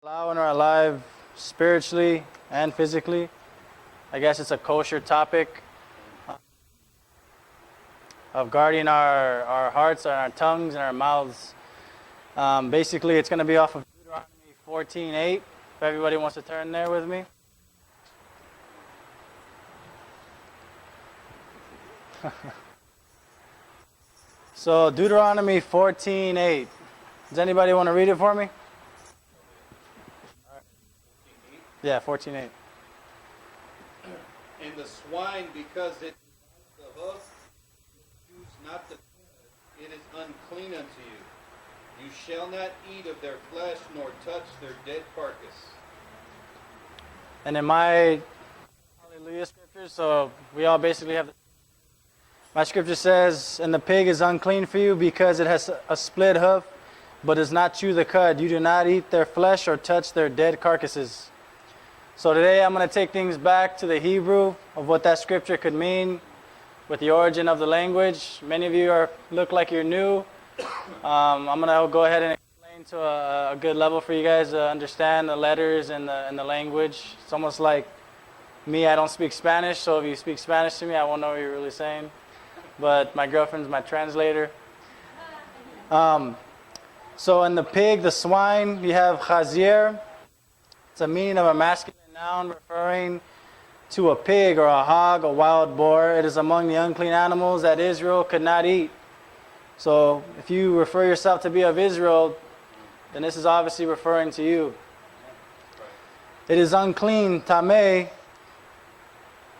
Allowing or alive spiritually and physically. I guess it's a kosher topic of guarding our hearts and our tongues and our mouths. Basically, it's going to be off of Deuteronomy 14:8. If everybody wants to turn there with me. So Deuteronomy 14:8. Does anybody want to read it for me? Yeah, 14:8. And the swine, because it divides the hoof, choose not the cud, it is unclean unto you. You shall not eat of their flesh, nor touch their dead carcass. And in my Hallelujah scripture, so we all basically have my scripture says, and the pig is unclean for you because it has a split hoof, but does not chew the cud. You do not eat their flesh or touch their dead carcasses. So today I'm going to take things back to the Hebrew of what that scripture could mean with the origin of the language. Many of you look like you're new. I'm going to go ahead and explain to a good level for you guys to understand the letters and the language. It's almost like me, I don't speak Spanish, so if you speak Spanish to me, I won't know what you're really saying. But my girlfriend's my translator. So in the pig, the swine, you have chazir. It's a meaning of a masculine noun referring to a pig or a hog, a wild boar. It is among the unclean animals that Israel could not eat. So if you refer yourself to be of Israel, then this is obviously referring to you. It is unclean, tameh,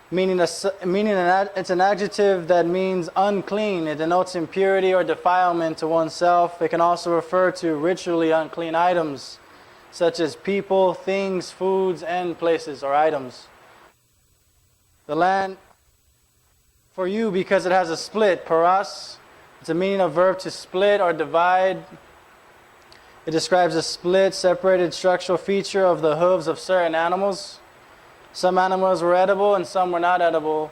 meaning it's an adjective that means unclean. It denotes impurity or defilement to oneself. It can also refer to ritually unclean items, such as people, things, foods, and places or items. The land for you, because it has a split, paras, it's a meaning of verb to split or divide. It describes a split, separated structural feature of the hooves of certain animals. Some animals were edible and some were not edible.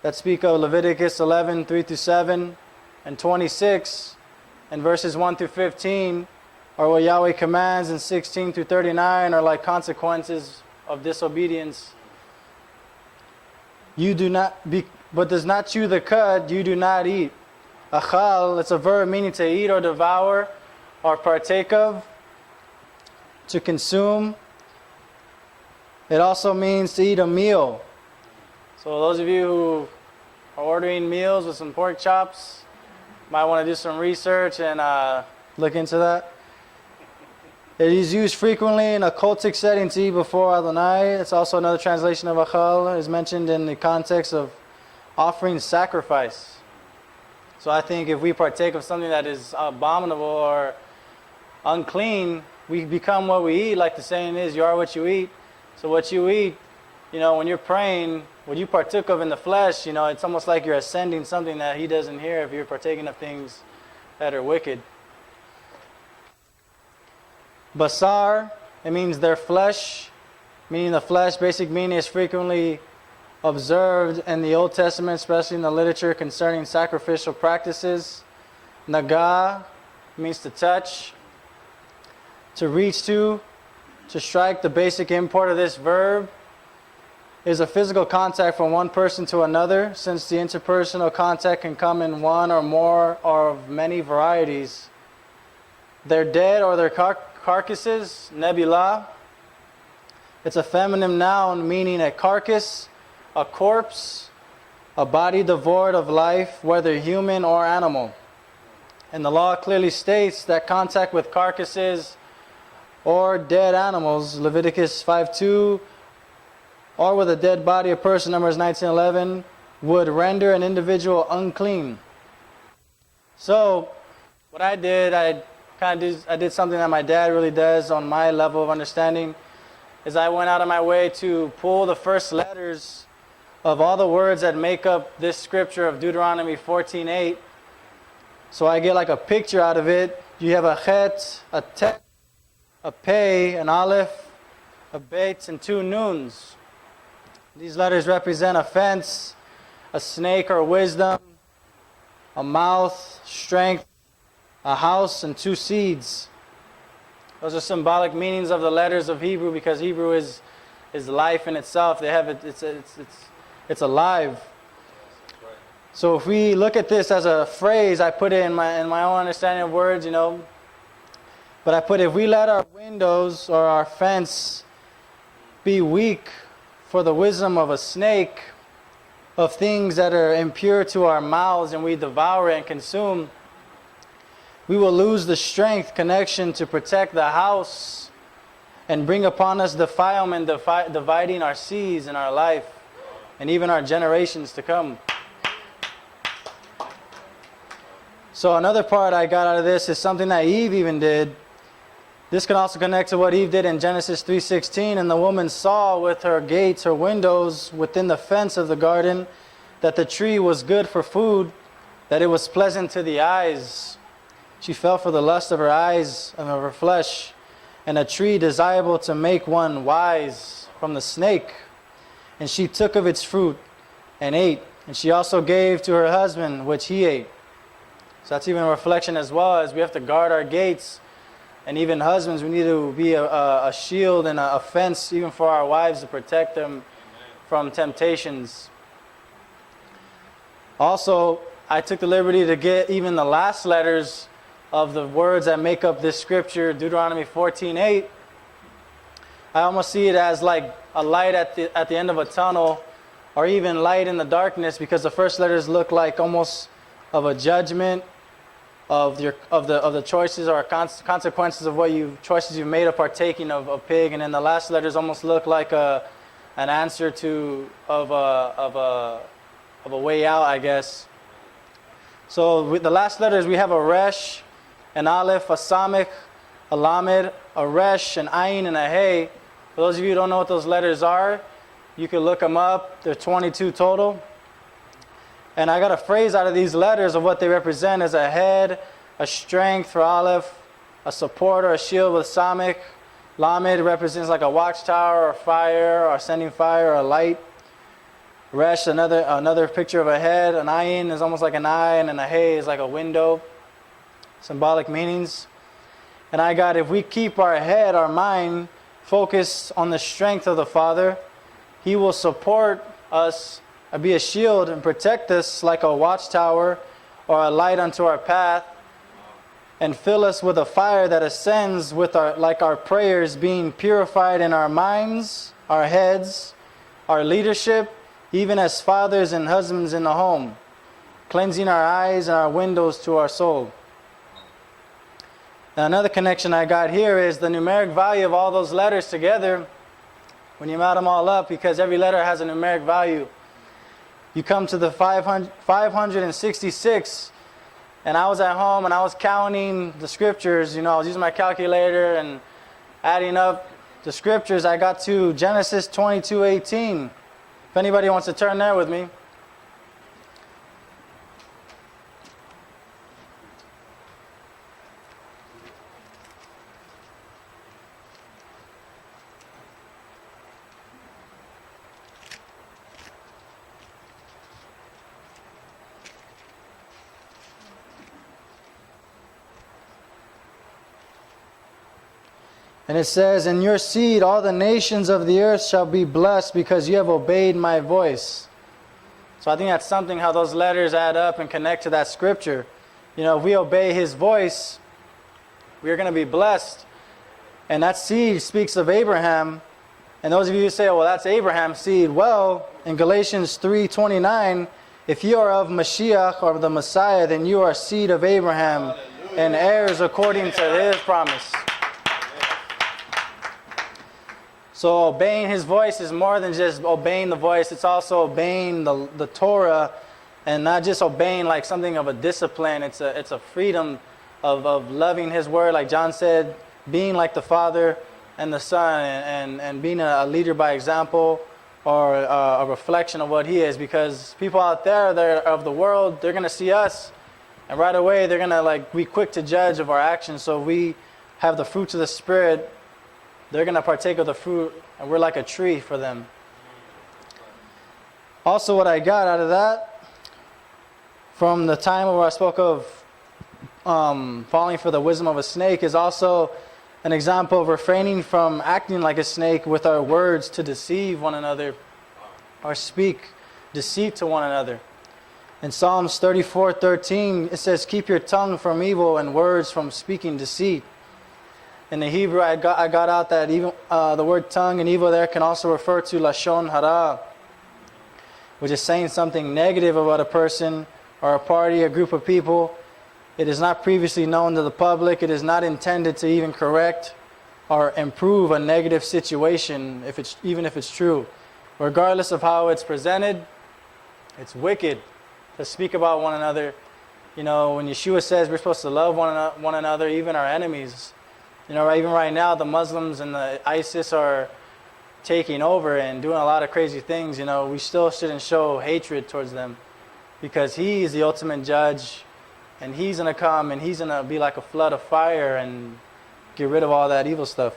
That speak of Leviticus 11, 3-7, and 26, and verses 1-15, or what Yahweh commands in 16-39 are like consequences of disobedience. You do not be, but does not chew the cud, you do not eat. Achal, it's a verb meaning to eat or devour or partake of, to consume. It also means to eat a meal. So those of you who are ordering meals with some pork chops might want to do some research and look into that. It is used frequently in a cultic setting to eat before Adonai. It's also another translation of achal, is mentioned in the context of offering sacrifice. So I think if we partake of something that is abominable or unclean, we become what we eat. Like the saying is, you are what you eat. So what you eat, when you're praying, what you partook of in the flesh, it's almost like you're ascending something that he doesn't hear if you're partaking of things that are wicked. Basar, it means their flesh, meaning the flesh. Basic meaning is frequently observed in the Old Testament, especially in the literature concerning sacrificial practices. Naga means to touch, to reach to strike. The basic import of this verb is a physical contact from one person to another, since the interpersonal contact can come in one or more or of many varieties. Their dead or their carcasses, nebula. It's a feminine noun meaning a carcass, a corpse, a body devoid of life, whether human or animal. And the law clearly states that contact with carcasses or dead animals, Leviticus 5:2, or with a dead body of person, Numbers 19:11, would render an individual unclean. So, what I did, I did something that my dad really does on my level of understanding, is I went out of my way to pull the first letters of all the words that make up this scripture of Deuteronomy 14:8. So I get like a picture out of it. You have a chet, a tet, a pei, an aleph, a bet, and 2 nuns. These letters represent a fence, a snake or wisdom, a mouth, strength, a house, and 2 seeds. Those are symbolic meanings of the letters of Hebrew, because Hebrew is life in itself. They have it's alive. So if we look at this as a phrase, I put it in my own understanding of words, But I put, if we let our windows or our fence be weak for the wisdom of a snake, of things that are impure to our mouths, and we devour and consume, we will lose the strength, connection to protect the house and bring upon us defilement, dividing our seeds and our life and even our generations to come. So another part I got out of this is something that Eve even did. This can also connect to what Eve did in Genesis 3:16. And the woman saw with her gates, her windows, within the fence of the garden, that the tree was good for food, that it was pleasant to the eyes. She fell for the lust of her eyes and of her flesh, and a tree desirable to make one wise from the snake. And she took of its fruit and ate. And she also gave to her husband, which he ate. So that's even a reflection as well, as we have to guard our gates. And even husbands, we need to be a shield and a fence even for our wives to protect them from temptations. Also, I took the liberty to get even the last letters of the words that make up this scripture, Deuteronomy 14:8. I almost see it as like a light at the end of a tunnel, or even light in the darkness, because the first letters look like almost of a judgment of the choices or consequences of choices you've made of partaking of pig, and then the last letters almost look like an answer of a way out, I guess. So with the last letters, we have a resh, an aleph, a samech, a lamed, a resh, an ayin, and a hey. For those of you who don't know what those letters are, you can look them up. There are 22 total. And I got a phrase out of these letters of what they represent as a head, a strength for aleph, a support or a shield with samech. Lamed represents like a watchtower or fire or sending fire or a light. Resh, another picture of a head. An ayin is almost like an eye, and then a hey is like a window. Symbolic meanings. And I got, if we keep our head, our mind, focused on the strength of the Father, He will support us, be a shield and protect us like a watchtower or a light unto our path, and fill us with a fire that ascends with our prayers being purified in our minds, our heads, our leadership, even as fathers and husbands in the home, cleansing our eyes and our windows to our soul. And another connection I got here is the numeric value of all those letters together. When you add them all up, because every letter has a numeric value, you come to the 566. And I was at home and I was counting the scriptures. I was using my calculator and adding up the scriptures. I got to Genesis 22:18. If anybody wants to turn there with me. And it says, in your seed all the nations of the earth shall be blessed, because you have obeyed my voice. So I think that's something, how those letters add up and connect to that scripture. If we obey His voice, we're going to be blessed. And that seed speaks of Abraham. And those of you who say, well, that's Abraham's seed. Well, in Galatians 3:29, if you are of Mashiach, or the Messiah, then you are seed of Abraham, and heirs according to His promise. So obeying His voice is more than just obeying the voice. It's also obeying the Torah, and not just obeying like something of a discipline. It's a freedom of loving His word, like John said, being like the Father and the Son, and being a leader by example, or a reflection of what He is. Because people out there that are of the world, they're going to see us, and right away they're going to be quick to judge of our actions. So we have the fruits of the Spirit. They're going to partake of the fruit, and we're like a tree for them. Also, what I got out of that, from the time where I spoke of falling for the wisdom of a snake, is also an example of refraining from acting like a snake with our words to deceive one another or speak deceit to one another. In Psalms 34:13, it says, "Keep your tongue from evil and words from speaking deceit." In the Hebrew, I got out that even the word tongue and evil there can also refer to lashon hara, which is saying something negative about a person or a party, a group of people. It is not previously known to the public. It is not intended to even correct or improve a negative situation, even if it's true. Regardless of how it's presented, it's wicked to speak about one another. You know, when Yeshua says we're supposed to love one another, even our enemies. You know, even right now, the Muslims and the ISIS are taking over and doing a lot of crazy things. You know, we still shouldn't show hatred towards them, because He is the ultimate judge, and He's going to come and He's going to be like a flood of fire and get rid of all that evil stuff.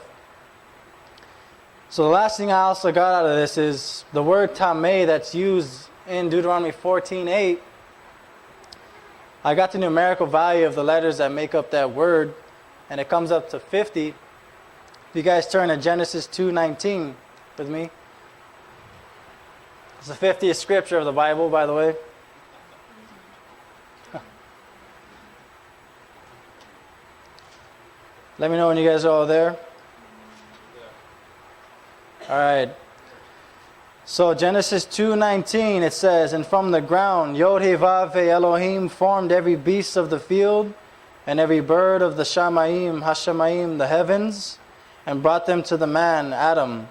So the last thing I also got out of this is the word tameh that's used in Deuteronomy 14:8. I got the numerical value of the letters that make up that word, and it comes up to 50. If you guys turn to Genesis 2:19 with me. It's the 50th scripture of the Bible, by the way. Let me know when you guys are all there. All right. So Genesis 2:19, it says, "And from the ground YHVH Elohim formed every beast of the field and every bird of the Hashamayim, the heavens, and brought them to the man, Adam,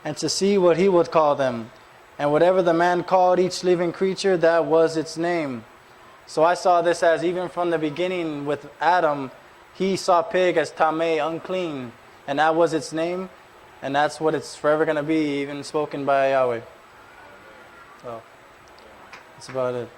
and to see what he would call them. And whatever the man called each living creature, that was its name." So I saw this as, even from the beginning with Adam, he saw pig as tameh, unclean, and that was its name, and that's what it's forever going to be, even spoken by Yahweh. So that's about it.